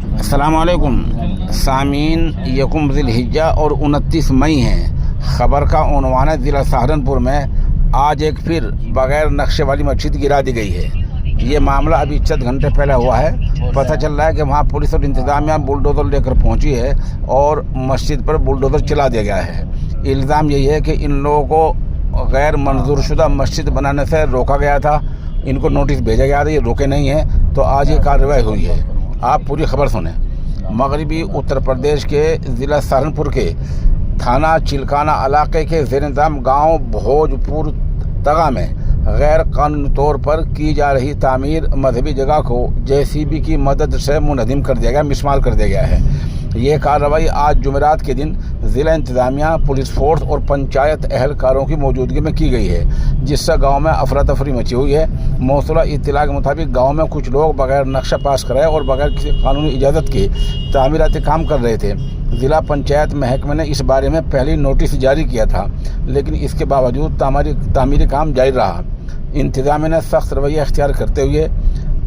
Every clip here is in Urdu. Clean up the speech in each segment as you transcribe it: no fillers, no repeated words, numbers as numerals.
السلام علیکم سامعین، یکم ذی الحجہ اور 29 مئی ہے۔ خبر کا عنوان ہے ضلع سہارنپور میں آج ایک پھر بغیر نقشے والی مسجد گرا دی گئی ہے۔ یہ معاملہ ابھی چند گھنٹے پہلے ہوا ہے۔ پتہ چل رہا ہے کہ وہاں پولیس اور انتظامیہ بلڈوزر لے کر پہنچی ہے اور مسجد پر بلڈوزر چلا دیا گیا ہے۔ الزام یہی ہے کہ ان لوگوں کو غیر منظور شدہ مسجد بنانے سے روکا گیا تھا، ان کو نوٹس بھیجا گیا تھا، یہ روکے نہیں ہیں، تو آج یہ کارروائی ہوئی ہے۔ آپ پوری خبر سنیں۔ مغربی اتر پردیش کے ضلع سہارنپور کے تھانہ چلکانہ علاقے کے زیر انتظام گاؤں بھوجپور تگا میں غیر قانونی طور پر کی جا رہی تعمیر مذہبی جگہ کو JCB کی مدد سے منہدم کر دیا گیا، مسمار کر دیا گیا ہے۔ یہ کارروائی آج جمعرات کے دن ضلع انتظامیہ، پولیس فورس اور پنچایت اہلکاروں کی موجودگی میں کی گئی ہے، جس سے گاؤں میں افراتفری مچی ہوئی ہے۔ موصولہ اطلاع کے مطابق گاؤں میں کچھ لوگ بغیر نقشہ پاس کرائے اور بغیر کسی قانونی اجازت کے تعمیراتی کام کر رہے تھے۔ ضلع پنچایت محکمہ نے اس بارے میں پہلی نوٹس جاری کیا تھا، لیکن اس کے باوجود تعمیری کام جاری رہا۔ انتظامیہ نے سخت رویہ اختیار کرتے ہوئے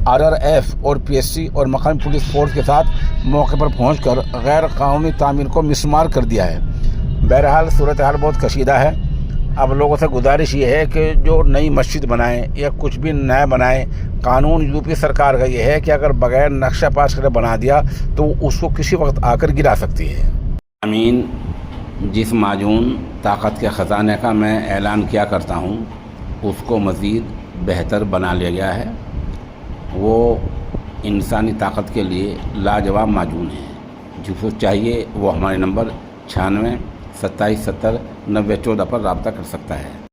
RRF اور PSC اور مقامی پولیس فورس کے ساتھ موقع پر پہنچ کر غیر قانونی تعمیر کو مسمار کر دیا ہے۔ بہرحال صورتحال بہت کشیدہ ہے۔ اب لوگوں سے گزارش یہ ہے کہ جو نئی مسجد بنائیں یا کچھ بھی نیا بنائیں، قانون UP سرکار کا یہ ہے کہ اگر بغیر نقشہ پاس کر بنا دیا تو اس کو کسی وقت آ کر گرا سکتی ہے۔ امین، جس معجون طاقت کے خزانے کا میں اعلان کیا کرتا ہوں، اس کو مزید بہتر بنا لیا گیا ہے۔ وہ انسانی طاقت کے لیے لاجواب معجون ہے۔ جس کو چاہیے وہ ہمارے نمبر 96 27 70 90 14 پر رابطہ کر سکتا ہے۔